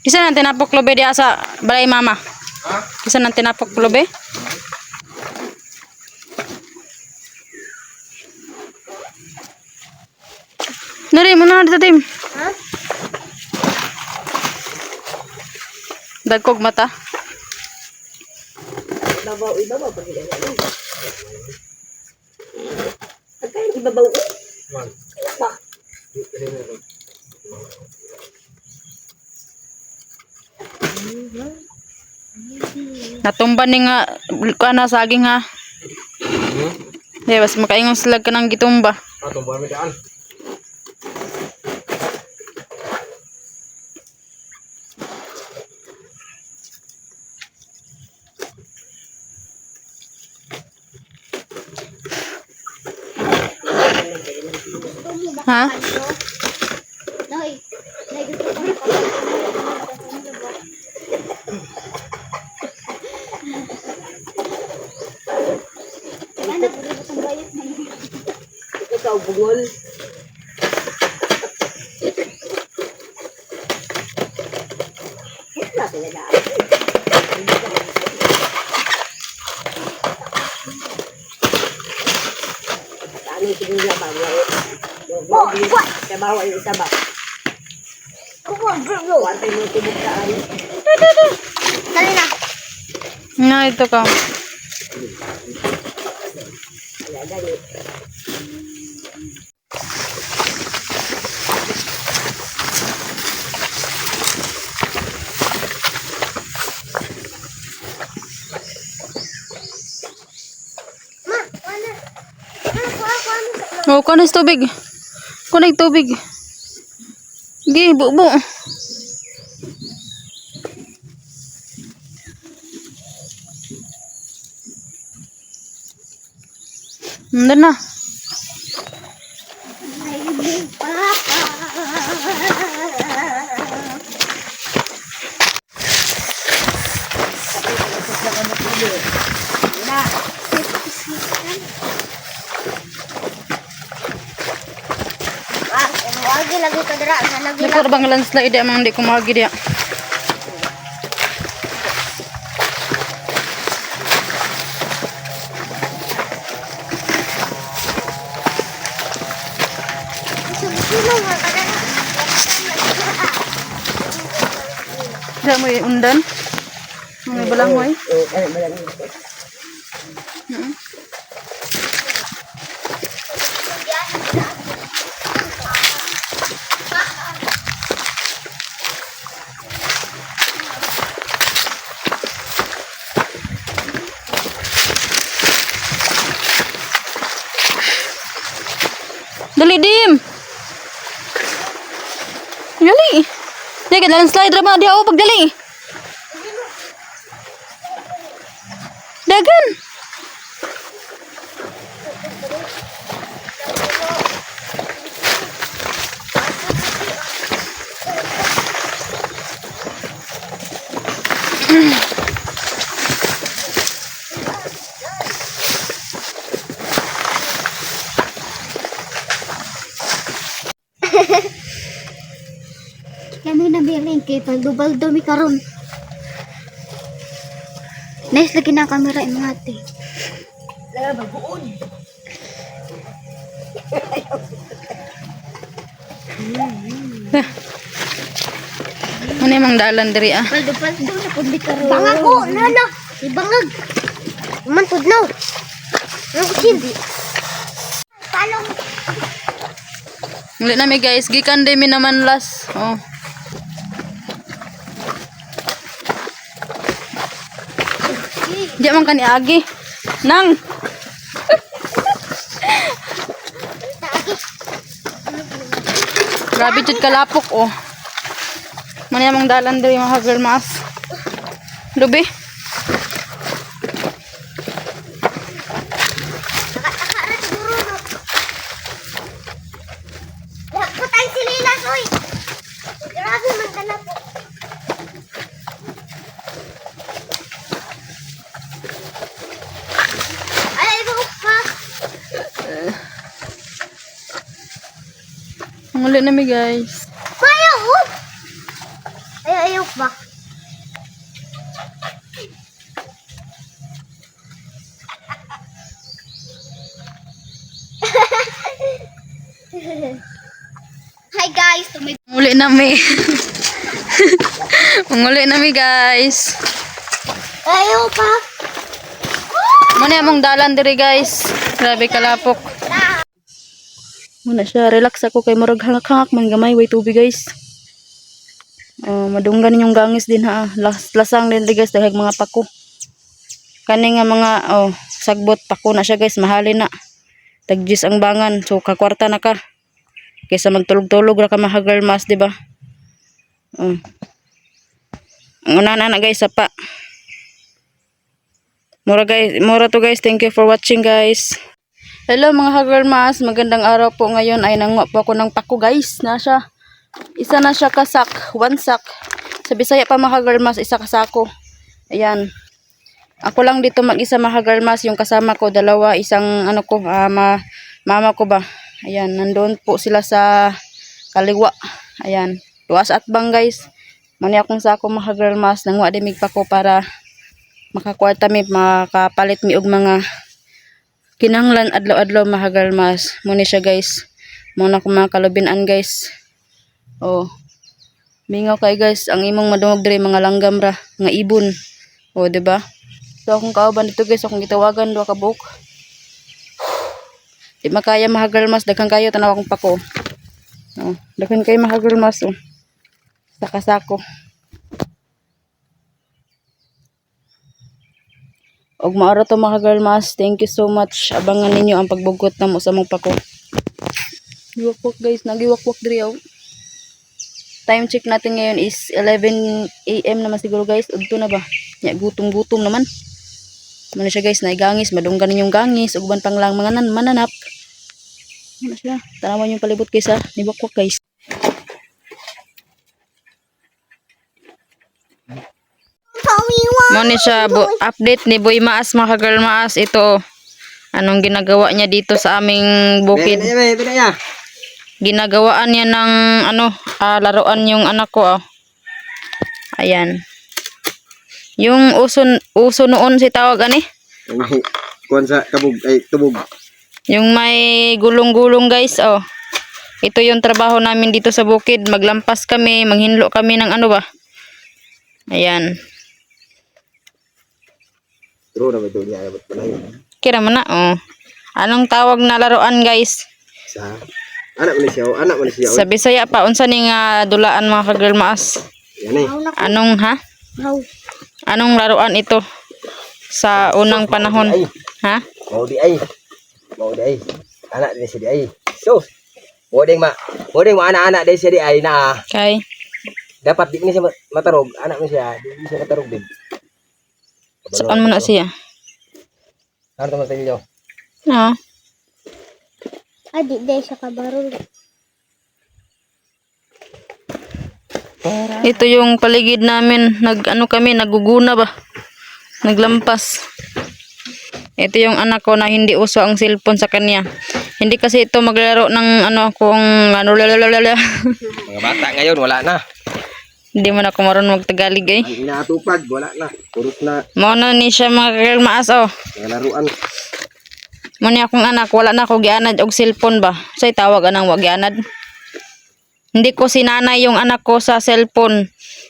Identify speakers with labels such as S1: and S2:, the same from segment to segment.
S1: Kisa nang tinapok lobe diya sa balay mama.
S2: Ha?
S1: Kisa nang tinapok lobe. Nari mo na dito tim.
S3: Ha?
S1: Dagkog mata.
S3: Ibabaw pag ila. Agay ibabaw.
S2: Man.
S3: Ba.
S1: Natumba ni nga kana saging ha. Di bas makaingon sila ka nang gitumba.
S2: Atong buwan mi daan.
S1: Ha?
S3: Nay. Nay gusto ko. Anak, itong bayot na yun. Ikaw, bungol. Ito natin na daan. Saan yung tingin niya ba? Sabaw ay isa ba? Wantay mo tubog saan. Dali na.
S1: Na ito ka.
S3: Dali.
S1: Oh, kunis tubig. Kunig tubig. Gi, bubo. Nandun na.
S3: Lagi ko dira sa lagi.
S1: Di ko bang landslide amang di ko magi dia. Diya mo undan. Mga balangoy. Dali dim. Dali. Dia ke landslide ramah dia pagdali. Dagan.
S3: Kami nabiling kay baldo-baldo mi karon. Nice lagi na kamera imong ate. Lala baguon.
S1: Ano yung dalan diri ah?
S3: Baldo-baldo na pud mi karon. Bangag ko, nana. Ibangag. Man tudnaw. Ano sindi? Palong.
S1: Muli na mi guys, gikan din mi naman last. Oh. Diyan man kani agi. Nang. Grabe jud kalapok oh. Man yamang dalan diri mga girl mas. Lubi.
S3: Putay sililas oy. Grabe man kalapok.
S1: Muli na mi guys.
S3: Ayaw! Ayaw ba? Hi guys,
S1: Muli nami. Muli nami guys.
S3: Ayaw pa.
S1: Muna among dalan diri guys. Grabe kalapok. Muna siya, relax ako kay murag hangak-hangak man gamay way tubig guys. Madunggan yung gangis din ha. Lasang din guys dahil mga pako. Kani nga mga sagbot pako na siya guys, mahalin na. Tagjis ang bangan, so kakwarta na ka. Kaysa magtulog-tulog ra ka mahagal mas, di ba? Ang unahan na guys sapa. Mura to guys. Thank you for watching guys. Hello mga hagal mas, magandang araw po ngayon. Ay nanguha po ako ng pako guys. Isa na siya kasak, 1 sack. Sa Bisaya pa mga hagal mas, isa kasako. Ayan. Ako lang dito mag-isa mahagal mas, yung kasama ko dalawa, isang mama ko ba. Ayan, nandoon po sila sa kaliwa. Ayan, tuwas at bang guys. Mani akong sako mahagal mas, nanguha din mig pa ko para makakwarta mi, makapalit mi og mga kinahanglan adlaw-adlaw mahagal mas. Muni siya guys. Muna ko mga kalubinan guys. Mingaw kay guys, ang imong madungog diri mga langgam ra, nga ibon. Di ba? So akong kauban dito guys, akong gitawagan duha ka buok. Di makaya mahagal mas, daghan kayo tanaw akong pako. Daghan kayo mahagal mas sa kasako. Og maara to mahagal mas. Thank you so much. Abangan ninyo ang pagbugot namo sa mong pako. Giwakwak guys, nagiwakwak diri aw. Time check natin ngayon is 11 AM naman siguro guys. Udto na ba? Ya, gutom-gutom naman. Muna siya guys, naigangis, madunggan yung gangis, uban pang lang mga mananap. Muna siya, tanawan yung palibot guys ha, niwakwak guys. Muna siya, update ni Boy Maas mga kagal Maas. Ito, anong ginagawa niya dito sa aming bukid. Ginagawaan niya ng laruan yung anak ko. Ayan. Yung uso noon si tawag ani?
S2: Kuan sa kabog ay tubog.
S1: Yung may gulong-gulong guys, Ito yung trabaho namin dito sa bukid. Maglampas kami, manghinlo kami ng ba? Ayan.
S2: Turo na ito niya abot pala yun.
S1: Kira mo na, Anong tawag na laruan guys?
S2: Sa anak mo ni siya.
S1: Sa Bisaya pa, unsa ning dulaan mga ka-girl maas?
S2: Yan eh.
S1: Anong Anong laruan ito sa unang panahon? Ha?
S2: Mau di ay. Anak ni siya di ay. So, modeng mo anak-anak di siya di ay na.
S1: Kay
S2: Dapat di ni siya matarog, anak mo siya, di siya matarog din.
S1: saan mo na siya?
S2: Ano to sa inyo?
S3: Adi, di siya kabarol.
S1: Ito yung paligid namin, naguguna ba? Naglampas. Ito yung anak ko na hindi uso ang cellphone sa kanya. Hindi kasi ito maglaro ng
S2: Mga bata ngayon wala na.
S1: Hindi mo na ako marunong magtagalog eh.
S2: Ang inaatupag wala na. Purot na
S1: Muna ni siya mga kagal maas
S2: mga laruan.
S1: Muna akong anak, wala na ako gianad og cellphone ba? Say tawag anang wag gianad. Hindi ko sinanay yung anak ko sa cellphone.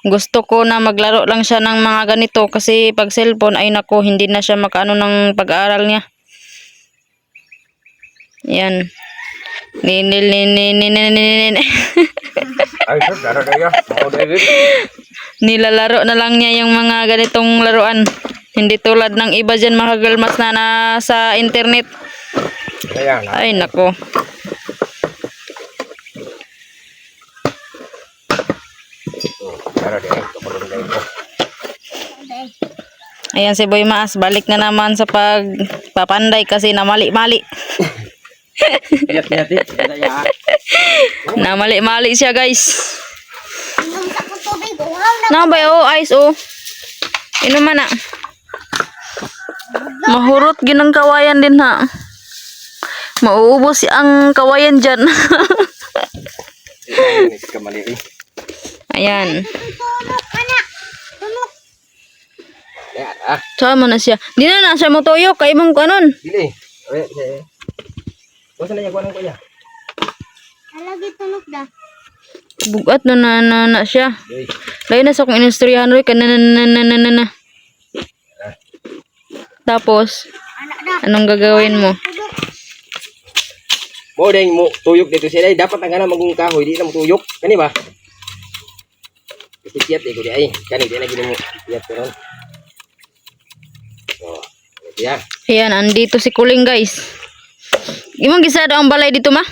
S1: Gusto ko na maglaro lang siya ng mga ganito kasi pag cellphone ay nako hindi na siya makaano ng pag-aaral niya. Yan.
S2: Ay, sir, dara kaya. Mau David.
S1: Nilalaro na lang niya yung mga ganitong laruan. Hindi tulad ng iba dyan mga galmas na nasa internet.
S2: Kaya nga.
S1: Ay nako.
S2: Dara kaya. Kapalong kayo ko.
S1: Ayan si Boy Maas, balik na naman sa pagpapanday kasi namali-mali. Namali-mali siya guys.
S3: Inom sa kong tubig, uhaw na.
S1: Nabay ice Inuman na. Mahurot ginang kawayan din ha. Mauubos ang kawayan dyan. Ayan.
S3: Tulog, anak. Tulog.
S2: Ayan,
S1: Sama na siya. Di na siya motoyo. Kay mong kanon.
S2: Dili. Wait. Kusa na niya kuha ng kuya.
S3: Alagi tunok da.
S1: Bugat no na siya.
S2: Uy.
S1: Lain na sa kong inistoryahan ro na. Tapos
S3: Anak da.
S1: anong gagawin mo?
S3: Tudok.
S2: Mo ding mo tuyok dito siya ay dapat ang kana magong kahoy di na mo tuyok. Kani ba? Kasi tiyat ko di ay. Kani di na gid mo tiyat karon. So, ya.
S1: Ayan, andito si Kuling guys. Imong gisado ang balay dito ma?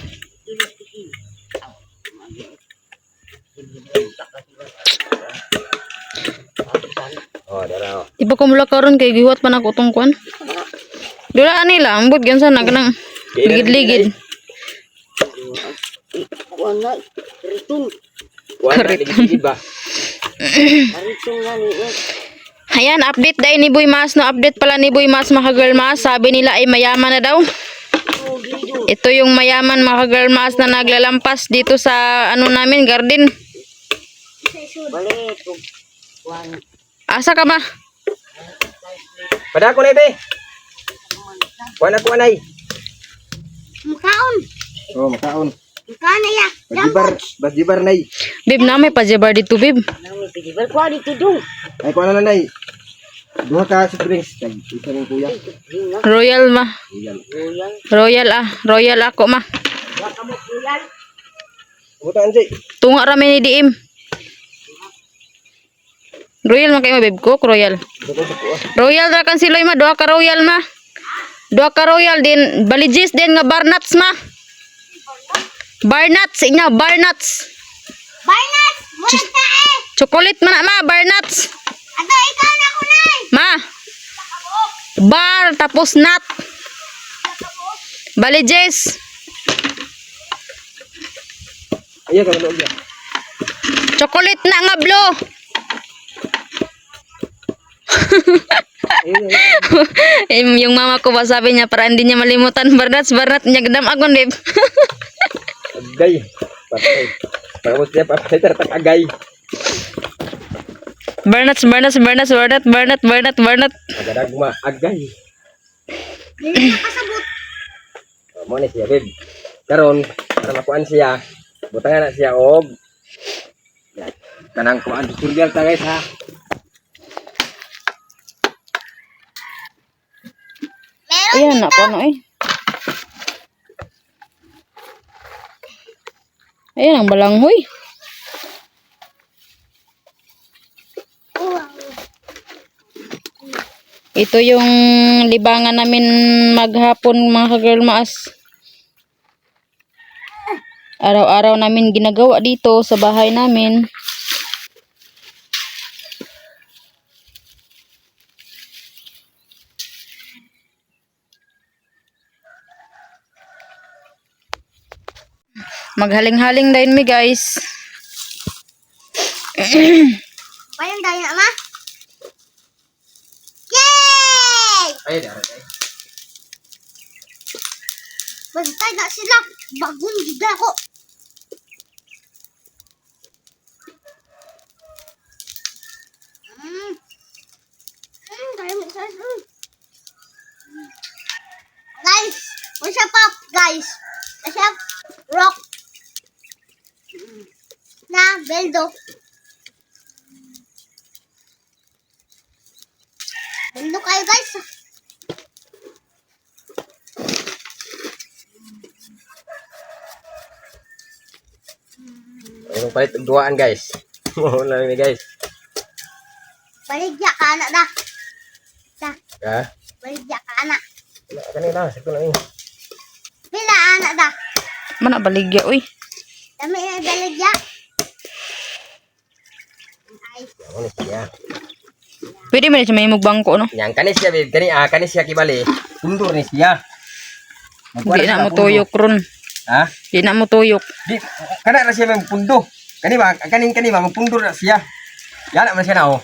S2: Oh, dara.
S1: Di ba kumula karon kay gihuwat pa na ko tong kwan? Dula nila, ambot gansa na kanang ligid-ligid.
S3: Wala. Ritung.
S2: Wala na ligid ba?
S3: Ritung nga ni.
S1: Ayan, update dahil ni Boy Mas, no? Update pala ni Boy Mas, mga girl mas. Sabi nila ay mayaman na daw. Ito yung mayaman, mga girl mas, na naglalampas dito sa ano namin, garden.
S3: Balik.
S1: Asa ka ba?
S2: Pada ko na be. Kuan ako anay.
S3: Makaon.
S2: Oh, makaon.
S3: Makaon na ya.
S2: Bajibar nay.
S1: Bib na, may pajabar dito, Bib.
S3: Nami pigibar ko dito dong.
S2: Ay kuan na nay. Duha ka drinks kay isa ning kuya.
S1: Royal ma.
S2: Iyan.
S1: Royal Royal ako ma.
S2: Butaan si.
S1: Tunga rami ni Diim. Royal man kayo, Bib Cook, Royal.
S2: Butaan sa kuha.
S1: Royal ra kan siloy ma, duha ka Royal ma. Duha ka Royal din, balijis din nga Barnuts ma. Barnuts, inyo, Barnuts.
S3: Barnas, murag ta eh.
S1: Chocolate man na ma, Barnuts.
S3: Ato ikaw na ko nay.
S1: Ma. Bar tapos nut. Balijis.
S2: Ayan ka loob ya.
S1: Chocolate na nga blue. Yung mama ko ba sabi niya para hindi niya malimutan Barnuts niya gadam agon Bib.
S2: Agay. Patay. Pagkos dia patay tertak agay.
S1: Barnuts.
S2: Agadag ma agay.
S3: Dili na kasabot.
S2: Mo ni siya bib. Karon para makuan siya. Butangan na siya og kanang kuan tutorial ta guys ha.
S1: Ayan na ano eh. Ayan ang balanghoy. Ito yung libangan namin maghapon mga ka-girl maas. Araw-araw namin ginagawa dito sa bahay namin. Maghaling-haling din mi guys.
S3: Payong dahil na ma. Yay!
S2: Ay dara ay.
S3: Bantay na sila. Bagong gida ko. Dahil mo isa. Guys, what's up up, guys? What's up? Rock. Na, beldo. Beldo kayo, guys.
S2: Ayong palit og duaan guys. Mo na ni guys.
S3: Baligya ka, anak da. Da,
S2: Ha?
S3: baligya ka, anak.
S2: Wala kanina sa ko na ni.
S3: Pila, anak da.
S1: Mana baligya uy.
S3: Dami na baligya. Ay,
S2: Mo ni siya.
S1: Pwede man siya may mugbangko no.
S2: Yang kanis siya bib. Kani siya kibali. Tundur ni siya.
S1: Di na mo tuyok ron.
S2: Ha?
S1: Di na mo tuyok.
S2: Di kana ra siya magpundo. Kani ba magpundo na siya. Yana man siya na oh.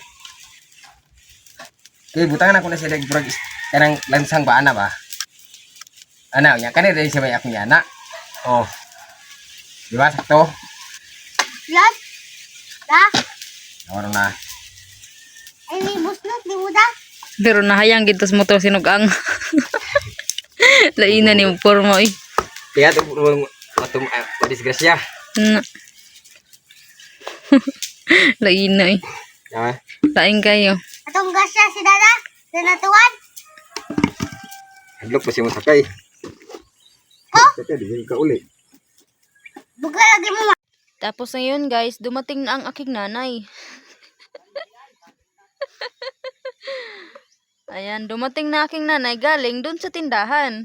S2: Okay, butangan ako na siya dag burag kanang lansang ba ana ba? Ana, nya kani rin siya may ako niya na. Oh. Di ba sakto?
S3: plus. Da.
S2: Oro na.
S3: Ay, may busnot, di mo da.
S1: Pero nahayang gid tas motor sinugang. Laina ni mo porma uy.
S2: Kaya to Disgrasya.
S1: Na. Lain na eh.
S2: Ah,
S1: Lain kayo.
S3: Atong gasya si Dada. Sinatuan.
S2: hadlok pa siya mo sakay.
S3: Oh?
S2: Kaya di ka uli.
S3: Buga lagi mo.
S1: Tapos ngayon guys, dumating na ang aking nanay. Ayan, dumating na aking nanay galing dun sa tindahan.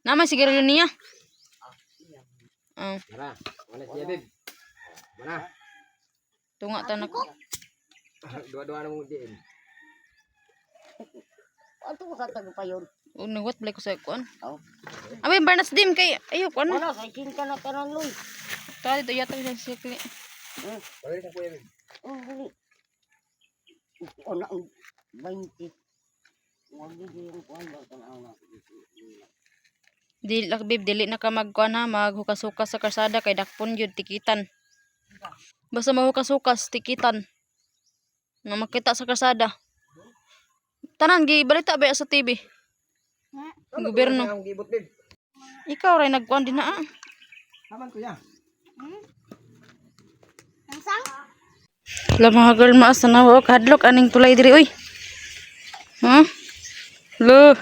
S1: Nama sigarilyo niya. Oh,
S2: Mana? Mana siya, babe? Mana?
S1: tunga tanak.
S2: Dua-dua na mo din.
S3: Ato ko sa tagupayon.
S1: Nagwat balik ko sa kuan. Abi Barnas dim kay ayo kuan.
S3: Wala, kay cinta na tanan loy.
S1: Tadi to yata sa sikli.
S2: Balik sa kuya, babe.
S3: Oh, huli. Ona ang 20. Wag di yung kuan ba tanaw na.
S1: Dili lang babe, dili na ka magkuan ha, maghukas-hukas sa karsada kay dakpon yun tikitan. Basta maghukas-hukas tikitan. Nga makita sa karsada. Tanan gi balita ba sa TV? Ang gobyerno.
S2: Ang gibot, babe.
S1: Ikaw ray nagkuan din na ah.
S2: Haman kuya.
S3: Ang sang?
S1: Wala mga girl maas na nawa kadlok aning tulay diri oy. Ha? Lo.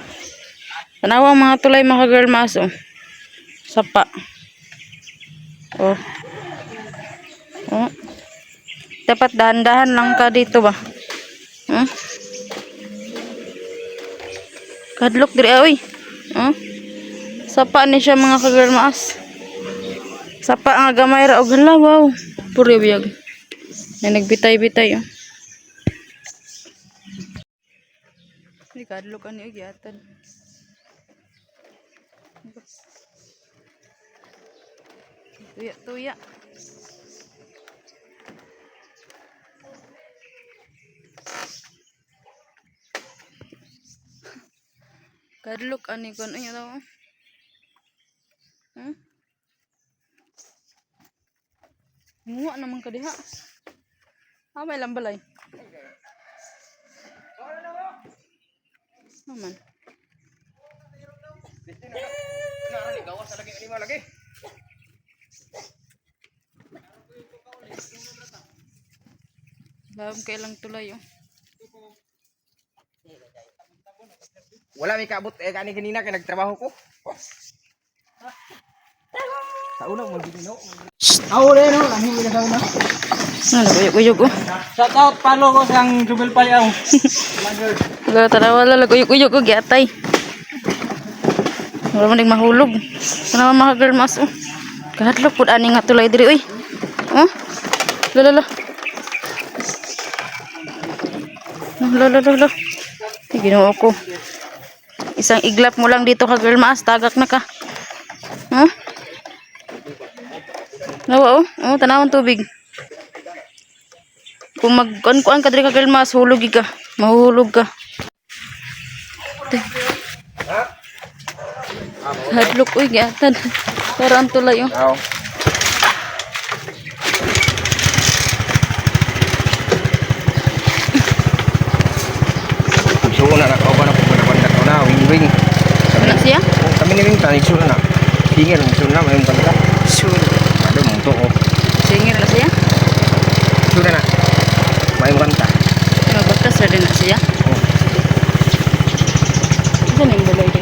S1: Tanawa mga tulay mga girl maas oh. Sapa. Oh. Oh. Dapat dahan-dahan lang ka dito ba? Ha? Kadlok diri oy. Ha? Sapa ni siya mga ka-girl maas. Sapa nga gamay ra og hala wow. Puri biyag. Na nagbitay-bitay oh. Di kadlok ani og yatad. Tuya, tuya. Kadlok ani kon ay daw. Hmm? Muwa naman ka diha. May lang balay. Naman.
S2: Gawas lagi lima lagi.
S1: Lawag kailang tulay oh.
S2: Wala may kaabot kani kanina kay nagtrabaho ko. Sa una mo dito.
S4: Ahuli no, lahi mo sa una.
S1: Ano guyog-guyog oh.
S4: Shout out palo ko sang Jubel Payaw.
S1: Wala tarawa la guyog-guyog oh giatay. Wala man mahulog. Tanawa mga girl mas oh. Kahadlok pud ani nga tulay diri oy. Oh. Lala. Lala. Ginoo ko. Isang iglap mo lang dito ka girl mas tagak na ka. Huh? Nawa oh. Oh, tanawon tubig. Kung magkuan ka diri ka girl mas hulog ka. Mahulog ka. Hadlok uy giatan. Parang tulay oh.
S2: Aw. Suuna na ka ba na pagbandak na wing.
S1: Ano siya?
S2: Kami ni wing tanig suuna na. Tingel mo suuna may banda.
S1: Sure.
S2: Ada mo to oh.
S1: Singir na siya?
S2: Suuna na. May banda.
S1: Magbakas na din na siya? Saan yung balay